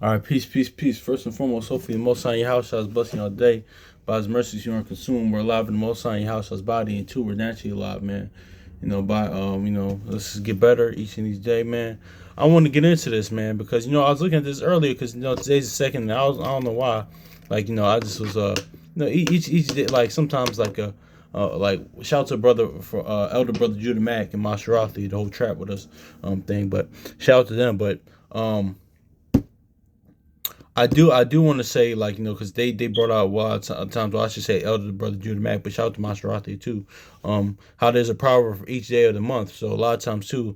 All right, peace, peace, peace. First and foremost, hopefully the Most High in your house shall blessing all day. By His mercies you aren't consumed. We're alive in the Most High in your house shall body, and two, we're naturally alive, man. Let's just get better each and each day, man. I want to get into this, man, because I was looking at this earlier because today's the second, and I don't know why, I just was each day, like sometimes like shout out to brother for elder brother Judah Mack and Masharathi, the whole trap with us thing, but shout out to them, but I do want to say, because they brought out a lot of times, well, I should say elder brother Judah Mack, but shout out to Maserati too. How there's a proverb for each day of the month. So a lot of times too,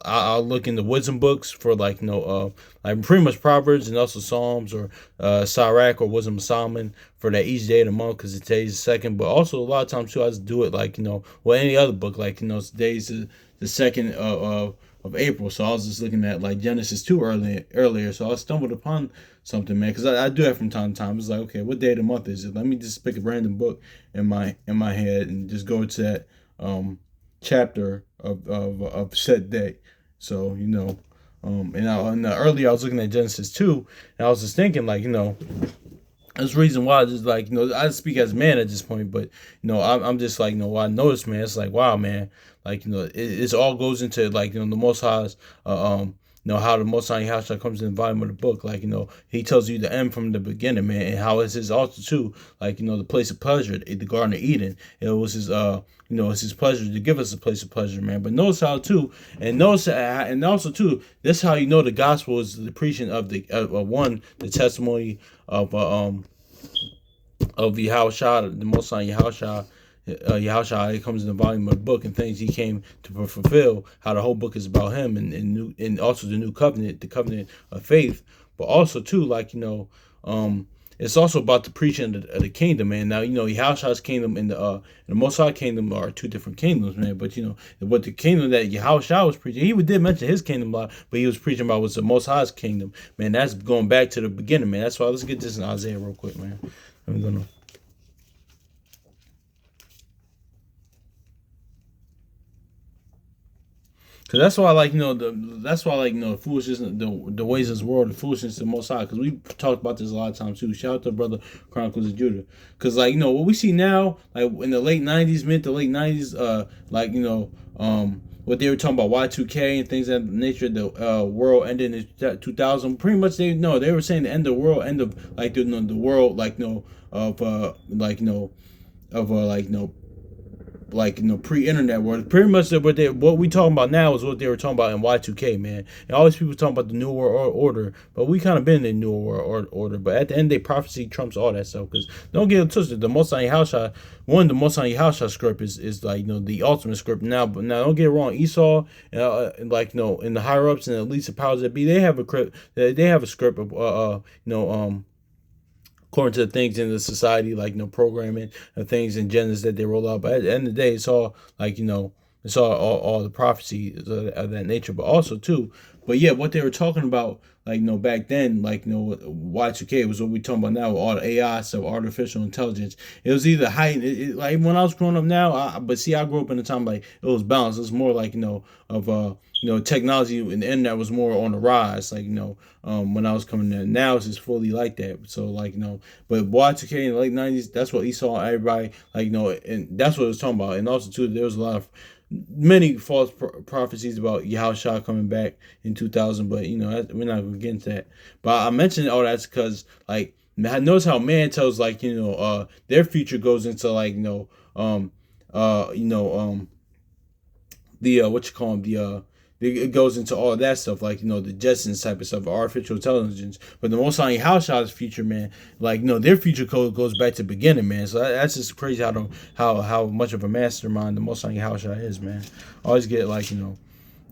I'll look in the wisdom books for like pretty much Proverbs and also Psalms or Sirach or Wisdom of Solomon for that each day of the month because today's the second. But also a lot of times too, I just do it any other book today's the second of April. So I was just looking at like Genesis 2 earlier. So I stumbled upon something, man, because I do that from time to time. It's like, okay, what day of the month is it? Let me just pick a random book in my head and just go to that chapter of said day. So earlier I was looking at Genesis 2, and I was just thinking that's the reason why I just I speak as man at this point, but I'm just what I noticed, man. It's like, wow, man, it all goes into the Most High's how the Most High Yahshua comes in the volume of the book, he tells you the end from the beginning, man, and how it's his also too, the place of pleasure, the Garden of Eden. It was his it's his pleasure to give us a place of pleasure, man. But notice how too, and also too, this is how the gospel is the preaching of the testimony of Yahushua, the Most High Yahushua. Yahushua, it comes in the volume of the book and things he came to fulfill. How the whole book is about him and also the new covenant, the covenant of faith. But also too, it's also about the preaching of the kingdom, man. Now Yahushua's kingdom and the Most High kingdom are two different kingdoms, man. But what the kingdom that Yahushua was preaching, he did mention his kingdom a lot, but he was preaching about was the Most High's kingdom, man. That's going back to the beginning, man. That's why let's get this in Isaiah real quick, man. Let me go now. Cause that's why the foolishness, the ways of this world, the foolishness of the Most High. Cause we talked about this a lot of times too. Shout out to brother Chronicles of Judah. Cause what we see now, in the late '90s, mid to late '90s, what they were talking about Y2K and things of that nature, the world ended in 2000. Pretty much they were saying the end of the world, end of the world pre-internet world. Pretty much what we talking about now is what they were talking about in Y2K, man. And all these people talking about the new world order, but we kind of been in the new world order. But at the end of the day, prophecy trumps all that stuff. Because don't get it twisted, the Most High Yahushua, the Most High Yahushua script is the ultimate script now. But now don't get it wrong, Esau, in the higher ups and at least the powers that be, they have a script of according to the things in the society, programming and things and genders that they roll out. But at the end of the day, it's all it's all the prophecy of that nature. But also too, but yeah, what they were talking about, back then, Y2K was what we talking about now with all the AI stuff, artificial intelligence. It was either heightened, when I was growing up now, but see, I grew up in a time it was balanced. It was more technology and the internet was more on the rise, when I was coming there. Now it's just fully like that. So, but Y2K in the late 90s, that's what Esau, everybody, and that's what it was talking about. And also, too, there was a lot of many false prophecies about Yahushua coming back in 2000, but we're not going to get into that. But I mentioned all that's because notice how man tells their future goes into it goes into all that stuff, the Jetsons type of stuff, artificial intelligence. But the Most High Yahushua's future, man, their future code goes back to the beginning, man. So that's just crazy how much of a mastermind the Most High Yahushua is, man. I always get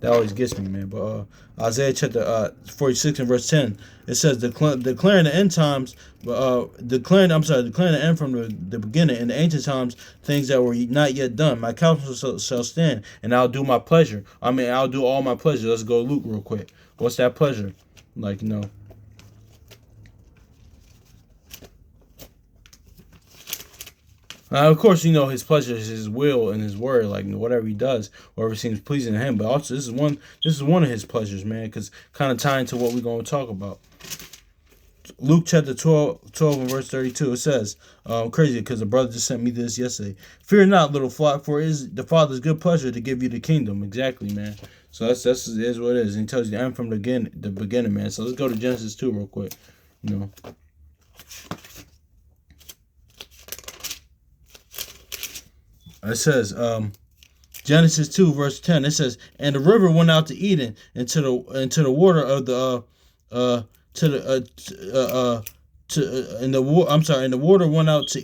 that always gets me, man. But Isaiah chapter 46 and verse 10, it says, declaring the end times, declaring the end from the beginning, in the ancient times, things that were not yet done. My counsel shall stand, and I'll do my pleasure. I'll do all my pleasure. Let's go Luke real quick. What's that pleasure? Of course, his pleasure is his will and his word, whatever he does, whatever seems pleasing to him. But also, this is one of his pleasures, man, because kind of tying to what we're going to talk about. Luke chapter 12 and verse 32, it says, crazy because the brother just sent me this yesterday. Fear not, little flock, for it is the Father's good pleasure to give you the kingdom. Exactly, man. So that's is what it is. And he tells you the end from the beginning, man. So let's go to Genesis 2 real quick. You know. It says, Genesis 2 verse 10. It says, and the river went out to Eden into the water of the and the water went out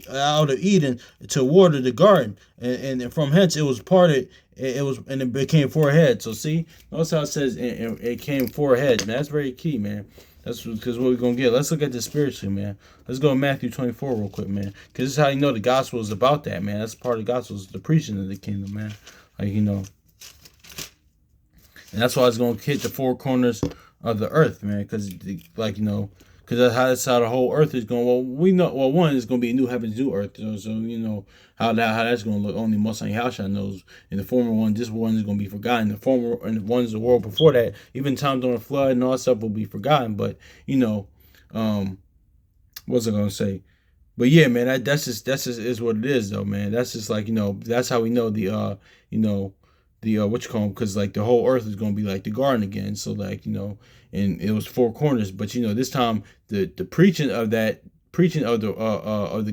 of Eden to water the garden, and from hence it was parted. And it became four heads. So see, notice how it says it came four heads, man. That's very key, man. That's because what we're gonna get. Let's look at this spiritually, man. Let's go to Matthew 24 real quick, man. Because this is how you know the gospel is about that, man. That's part of the gospel is the preaching of the kingdom, man. Like you know, and that's why it's gonna hit the four corners of the earth, man. Because like you know, because that's how the whole earth is going. Well, we know. Well, one is going to be a new heavens, new earth. So you know how that's going to look. Only Most High Yahshua knows. In the former one, this one is going to be forgotten. The former and the ones the world before that, even times during the flood and all that stuff will be forgotten. But you know, what's I going to say? But yeah, man, that's just is what it is, though, man. That's just like you know, that's how we know the you know. The what you call them, because like the whole earth is going to be like the garden again. So like you know, and it was four corners, but you know this time the preaching of the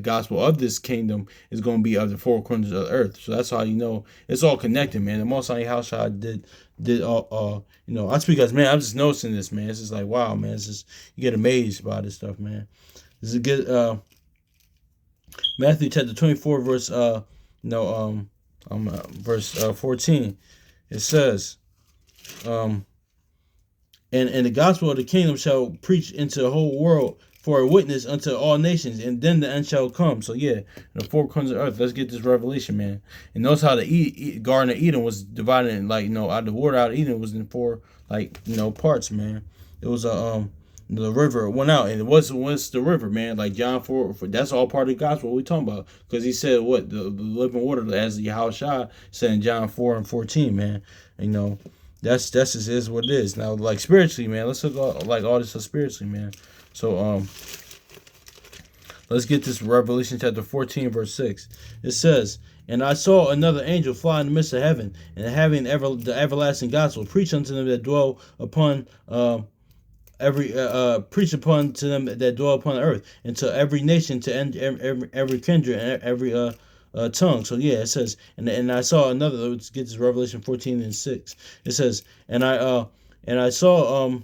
gospel of this kingdom is going to be of the four corners of the earth. So that's how you know it's all connected, man. The Most High Yahshua did you know, I speak as man. I'm just noticing this, man. It's just like wow, man. It's just you get amazed by this stuff, man. This is a good Matthew chapter 24 verse verse 14. It says, and the gospel of the kingdom shall preach into the whole world for a witness unto all nations, and then the end shall come. So yeah, the four corners of earth. Let's get this revelation, man. And notice how the Garden of Eden was divided in, like you know, out of the water out of Eden was in four like you know parts, man. It was a the river went out, and what's the river, man? Like John 4, that's all part of the gospel. What we talking about? Because he said what the living water, as Yahushua said in John 4 and 14, man. And, you know, that's just is what it is. Now, like spiritually, man. Let's look at, like all this stuff spiritually, man. So let's get this Revelation chapter 14 verse 6. It says, and I saw another angel fly in the midst of heaven, and having the everlasting gospel, preach unto them that dwell upon preach upon to them that dwell upon the earth, and to every nation, to every kindred, and every tongue. So yeah, it says, and I saw another. Let's get this Revelation 14 and 6. It says, and I saw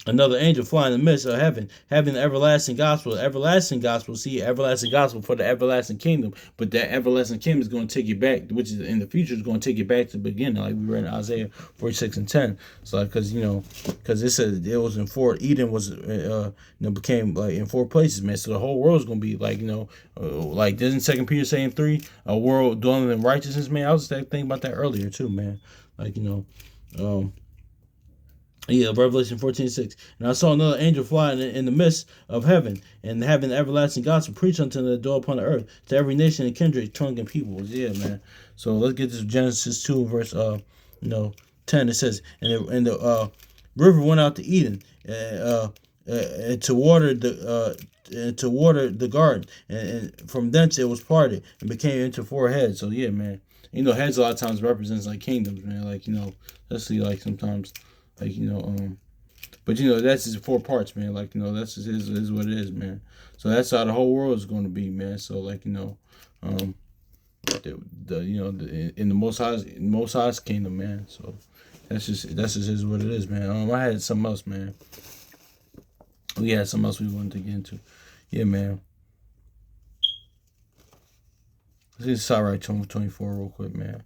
another angel flying in the midst of heaven, having the everlasting gospel. Everlasting gospel, see, everlasting gospel for the everlasting kingdom. But that everlasting kingdom is going to take you back, which is in the future is going to take you back to the beginning, like we read in Isaiah 46 and 10. So, like, because, you know, because it said it was in four, Eden was, you know, became like in four places, man. So the whole world is going to be like, you know, like, doesn't 2 Peter say in 3, a world dwelling in righteousness, man? I was just thinking about that earlier, too, man. Like, you know, yeah, Revelation 14:6. And I saw another angel flying in the midst of heaven, and having the everlasting gospel preach unto them that dwell upon the earth, to every nation and kindred, tongue and people. Yeah, man. So let's get this Genesis 2 verse 10. It says, and the river went out to Eden, to water the garden, and from thence it was parted and became into four heads. So yeah, man. You know, heads a lot of times represents like kingdoms, man. Like, you know, especially like sometimes. Like, you know, but you know, that's just four parts, man. Like, you know, that's just is what it is, man. So that's how the whole world is going to be, man. So like, you know, in the Most High's kingdom, man. So that's just is what it is, man. I had something else, man. We had something else we wanted to get into. Yeah, man. Let's get Sirach 24 real quick, man.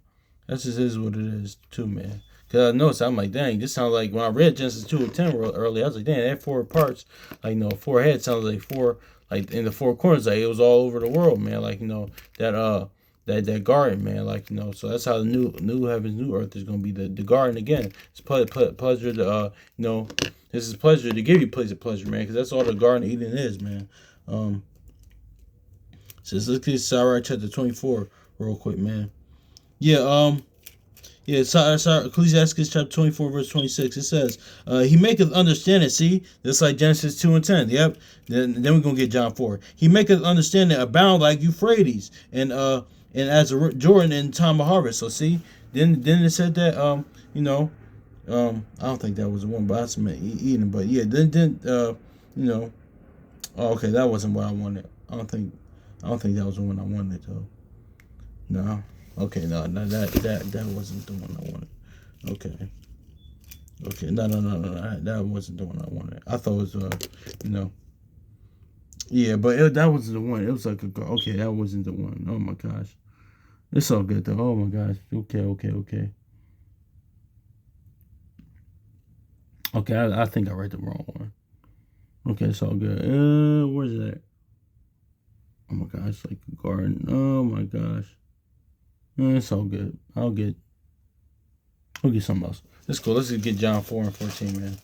That's just is what it is, too, man. Because I noticed, I'm like, dang, this sounds like, when I read Genesis 2 and 10 earlier, I was like, dang, that four parts, like, you know, four heads sounds like four, like, in the four corners, like, it was all over the world, man, like, you know, that garden, man, like, you know, so that's how the new heavens, new earth is going to be, the garden again. It's pleasure to, you know, this is pleasure to give you place of pleasure, man, because that's all the Garden of Eden is, man. So let's get Sirach chapter 24 real quick, man. Yeah, Yeah, sorry, Ecclesiastes chapter 24, verse 26. It says, he maketh understand it. See, just like Genesis 2 and 10. Yep. Then we're gonna get John 4. He maketh understanding abound like Euphrates and as a Jordan in time of harvest. So see, then it said that you know, I don't think that was the one, but I meant Eden. But yeah, then you know, oh, okay, that wasn't what I wanted. I don't think that was the one I wanted though. No. Okay, no, that wasn't the one I wanted. Okay. Okay, no, that wasn't the one I wanted. I thought it was, you know, yeah, but that wasn't the one. It was like okay, that wasn't the one. Oh my gosh, it's all good though. Oh my gosh, okay. I think I read the wrong one. Okay, it's all good. Where's that? Oh my gosh, like a garden. Oh my gosh, it's all good. We'll get something else. Let's go. Let's just get John 4 and 14, man.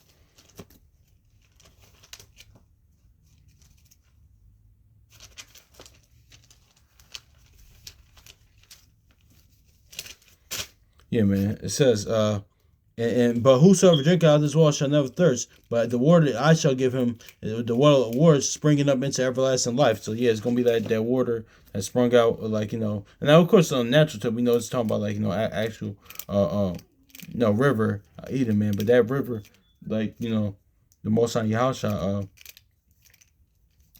Yeah, man. It says, but whosoever drink out of this well shall never thirst. But the water I shall give him, the well of waters springing up into everlasting life. So yeah, it's gonna be that water that sprung out, like and now of course on natural tip we know it's talking about like actual no river Eden, man. But that river, like the Most High Yahusha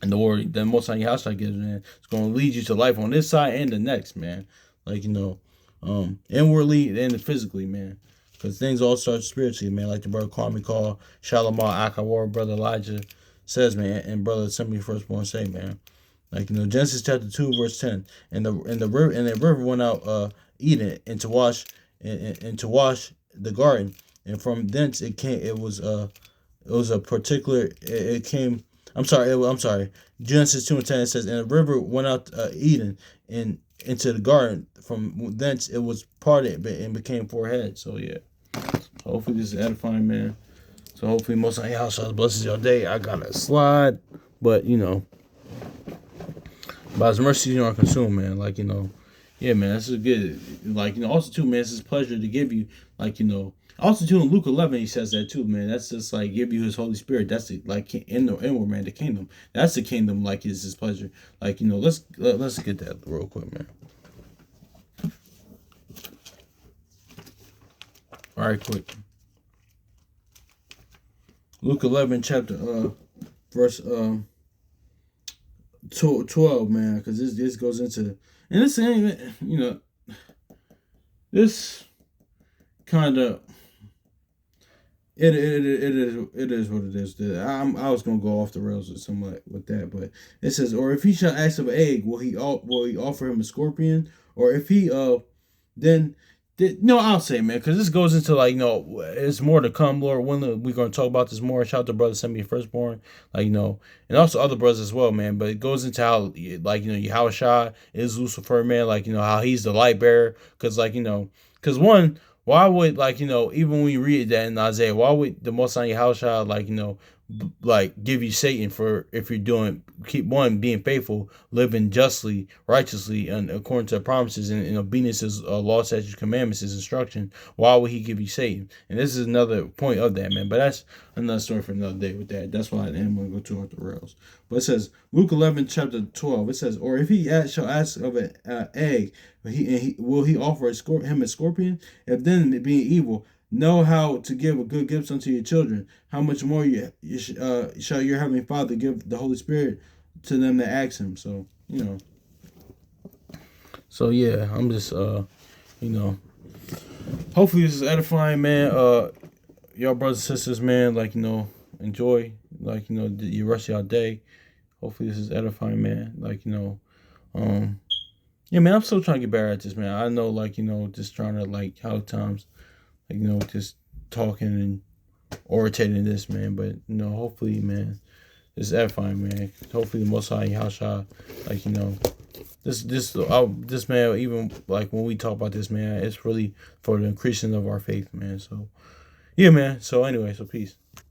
and the word the Most High Yahusha gives, man, it's gonna lead you to life on this side and the next, man. Like inwardly and physically, man. Because things all start spiritually, man. Like the brother Kwame called Shalimar Akawar, brother Elijah says, man, and brother Assembly Firstborn say, man. Like Genesis chapter 2, verse 10. And the river went out Eden and to wash and to wash the garden. And from thence it was a particular it came I'm sorry. Genesis 2 and 10 it says, and the river went out Eden and into the garden. From thence it was parted and became four heads. So yeah. Hopefully this is edifying, man. So hopefully most of y'all shall blesses your day. I gotta slide. But by his mercy you are consumed, man. Like, yeah, man, this is good. Like, also too, man, it's his pleasure to give you, like, also too in Luke 11 he says that too, man. That's just like give you his Holy Spirit. That's the like in the inward, man, the kingdom. That's the kingdom, like is his pleasure. Like, let's get that real quick, man. All right, quick. Luke 11, chapter verse 12, man, because this goes into, and this ain't this kind of it is what it is. I was gonna go off the rails or something like with that, but it says, or if he shall ask of an egg, will he offer him a scorpion? Or if he then no, I'll say, man, because this goes into like it's more to come, Lord willing. We're gonna talk about this more. Shout out to brother Send Me Firstborn, like and also other brothers as well, man. But it goes into how like Yahushua is Lucifer, man. Like how he's the light bearer, because like because one. Why would like even when you read that in Isaiah, why would the Most High Yahushua like like give you Satan for if you're keep being faithful, living justly, righteously, and according to the promises and obedience to law, statutes, commandments, his instruction? Why would he give you Satan? And this is another point of that, man. But that's another story for another day with that. That's why I am going to go too off the rails. But it says Luke 11 chapter 12. It says, or if he shall ask of an egg, will he offer him a scorpion? If then being evil, know how to give a good gift unto your children, how much more shall your heavenly Father give the Holy Spirit to them that ask him? So so yeah, I'm just hopefully this is edifying, man. Y'all brothers and sisters, man, like enjoy like the rest of y'all day. Hopefully this is edifying, man. Like yeah, man, I'm still trying to get better at this, man. I know, like just trying to like how times like just talking and orating this, man. But hopefully, man, this is edifying, man. Hopefully the Most High Yahshua, like this man, even like when we talk about this, man, it's really for the increasing of our faith, man. So yeah, man. So anyway, so peace.